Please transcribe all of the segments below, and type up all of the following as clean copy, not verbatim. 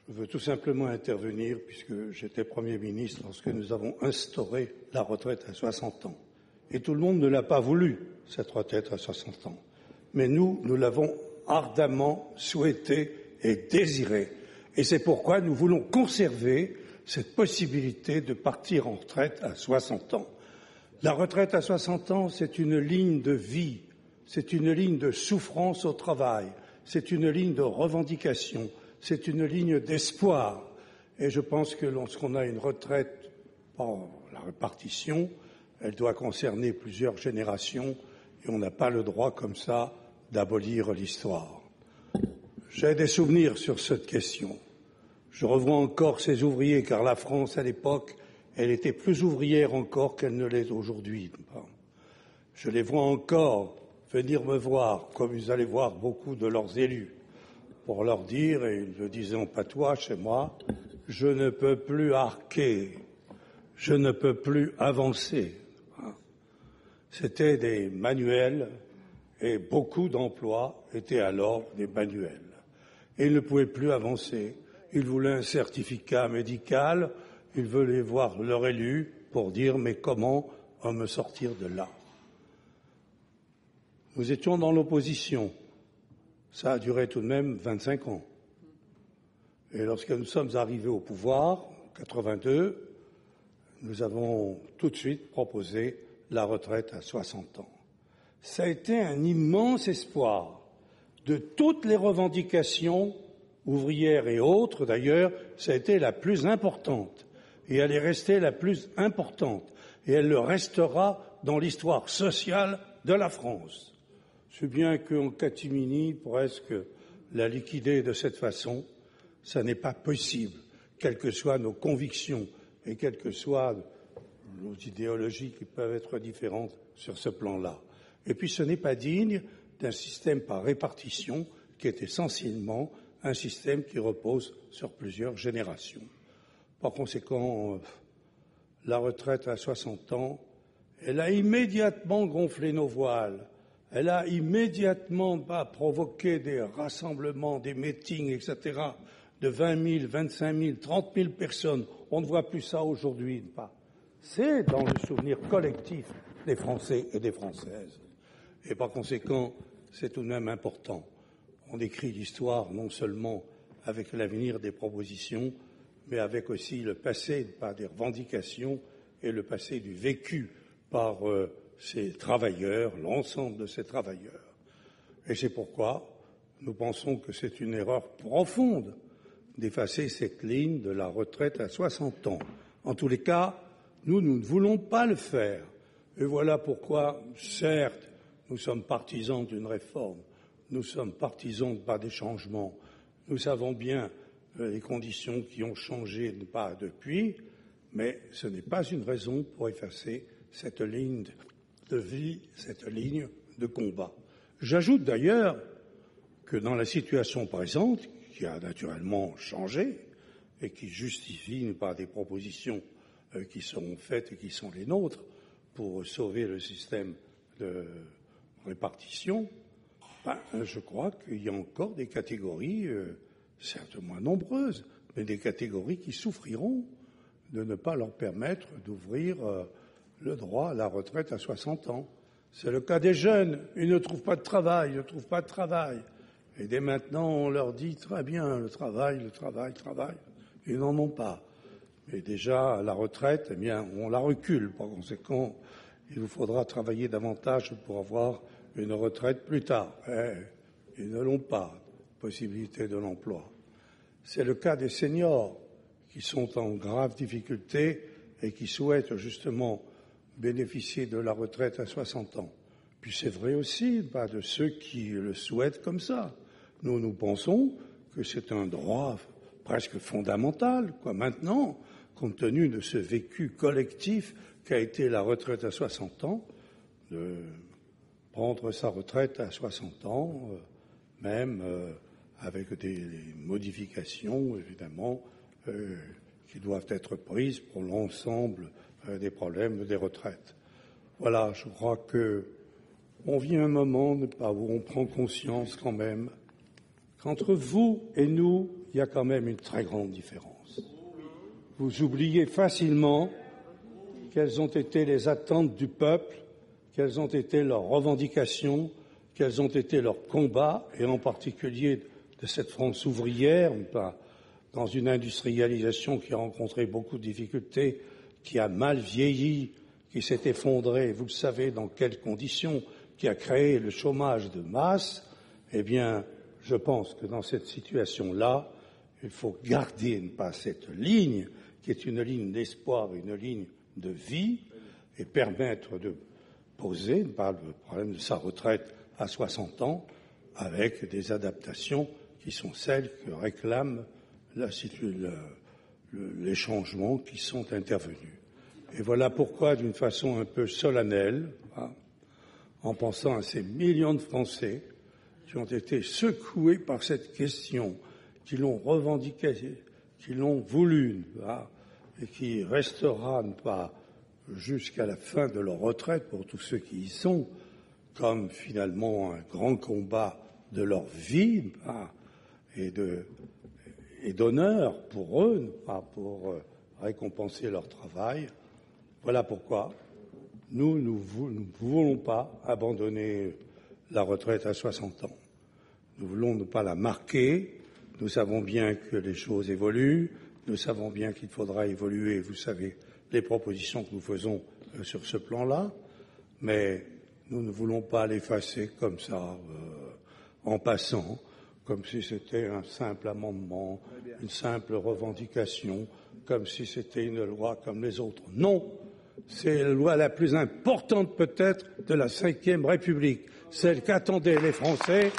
Je veux tout simplement intervenir puisque j'étais Premier ministre lorsque nous avons instauré la retraite à 60 ans. Et tout le monde ne l'a pas voulu, cette retraite à 60 ans. Mais nous l'avons ardemment souhaité et désiré. Et c'est pourquoi nous voulons conserver cette possibilité de partir en retraite à 60 ans. La retraite à 60 ans, c'est une ligne de vie, c'est une ligne de souffrance au travail, c'est une ligne de revendication, c'est une ligne d'espoir. Et je pense que lorsqu'on a une retraite par la répartition, elle doit concerner plusieurs générations et on n'a pas le droit comme ça d'abolir l'histoire. J'ai des souvenirs sur cette question. Je revois encore ces ouvriers, car la France, à l'époque, elle était plus ouvrière encore qu'elle ne l'est aujourd'hui. Je les vois encore venir me voir, comme ils allaient voir beaucoup de leurs élus, pour leur dire, et ils le disaient en patois chez moi, je ne peux plus arquer, je ne peux plus avancer. C'était des manuels, et beaucoup d'emplois étaient alors des manuels. Et ils ne pouvaient plus avancer. Ils voulaient un certificat médical, ils voulaient voir leur élu pour dire « mais comment on me sortir de là ?» Nous étions dans l'opposition. Ça a duré tout de même 25 ans. Et lorsque nous sommes arrivés au pouvoir, en 82, nous avons tout de suite proposé la retraite à 60 ans. Ça a été un immense espoir de toutes les revendications ouvrières et autres, d'ailleurs, ça a été la plus importante. Et elle est restée la plus importante. Et elle le restera dans l'histoire sociale de la France. C'est bien qu'en catimini, presque, la liquider de cette façon, ça n'est pas possible, quelles que soient nos convictions et quelles que soient nos idéologies qui peuvent être différentes sur ce plan-là. Et puis ce n'est pas digne d'un système par répartition qui est essentiellement un système qui repose sur plusieurs générations. Par conséquent, la retraite à 60 ans, elle a immédiatement gonflé nos voiles, elle a immédiatement provoqué des rassemblements, des meetings, etc., de 20 000, 25 000, 30 000 personnes. On ne voit plus ça aujourd'hui. C'est dans le souvenir collectif des Français et des Françaises. Et par conséquent, c'est tout de même important. On écrit l'histoire non seulement avec l'avenir des propositions, mais avec aussi le passé des revendications et le passé du vécu par ces travailleurs, l'ensemble de ces travailleurs. Et c'est pourquoi nous pensons que c'est une erreur profonde d'effacer cette ligne de la retraite à 60 ans. En tous les cas, nous ne voulons pas le faire. Et voilà pourquoi, certes, nous sommes partisans d'une réforme, nous sommes partisans des changements. Nous savons bien les conditions qui ont changé depuis, mais ce n'est pas une raison pour effacer cette ligne de vie, cette ligne de combat. J'ajoute d'ailleurs que dans la situation présente, qui a naturellement changé et qui justifie par des propositions qui seront faites et qui sont les nôtres pour sauver le système de répartition, je crois qu'il y a encore des catégories, certes moins nombreuses, mais des catégories qui souffriront de ne pas leur permettre d'ouvrir le droit à la retraite à 60 ans. C'est le cas des jeunes, ils ne trouvent pas de travail, Et dès maintenant, on leur dit très bien, le travail, ils n'en ont pas. Mais déjà, la retraite, eh bien, on la recule. Par conséquent, il vous faudra travailler davantage pour avoir une retraite plus tard. Ils ne l'ont pas, possibilité de l'emploi. C'est le cas des seniors qui sont en grave difficulté et qui souhaitent justement bénéficier de la retraite à 60 ans. Puis c'est vrai aussi de ceux qui le souhaitent comme ça. Nous pensons que c'est un droit presque fondamental, maintenant, compte tenu de ce vécu collectif qu'a été la retraite à 60 ans, de prendre sa retraite à 60 ans, même avec des modifications, évidemment, qui doivent être prises pour l'ensemble des problèmes des retraites. Voilà, je crois que on vit un moment où on prend conscience quand même qu'entre vous et nous, il il y a quand même une très grande différence. Vous oubliez facilement quelles ont été les attentes du peuple, quelles ont été leurs revendications, quels ont été leurs combats, et en particulier de cette France ouvrière, dans une industrialisation qui a rencontré beaucoup de difficultés, qui a mal vieilli, qui s'est effondrée, vous le savez dans quelles conditions, qui a créé le chômage de masse. Eh bien, je pense que dans cette situation-là, il faut garder pas cette ligne, qui est une ligne d'espoir, une ligne de vie, et permettre de poser le problème de sa retraite à 60 ans, avec des adaptations qui sont celles que réclament les changements qui sont intervenus. Et voilà pourquoi, d'une façon un peu solennelle, en pensant à ces millions de Français qui ont été secoués par cette question, qui l'ont revendiquée, qui l'ont voulu, et qui restera jusqu'à la fin de leur retraite pour tous ceux qui y sont, comme finalement un grand combat de leur vie et d'honneur pour eux, pour récompenser leur travail. Voilà pourquoi nous ne voulons pas abandonner la retraite à 60 ans. Nous voulons ne pas la marquer. Nous savons bien que les choses évoluent. Nous savons bien qu'il faudra évoluer, vous savez, les propositions que nous faisons sur ce plan-là. Mais nous ne voulons pas l'effacer comme ça, en passant, comme si c'était un simple amendement, une simple revendication, comme si c'était une loi comme les autres. Non, c'est la loi la plus importante peut-être de la Ve République, celle qu'attendaient les Français,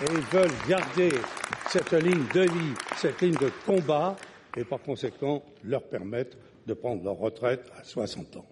et ils veulent garder cette ligne de vie, cette ligne de combat, et par conséquent leur permettre de prendre leur retraite à 60 ans.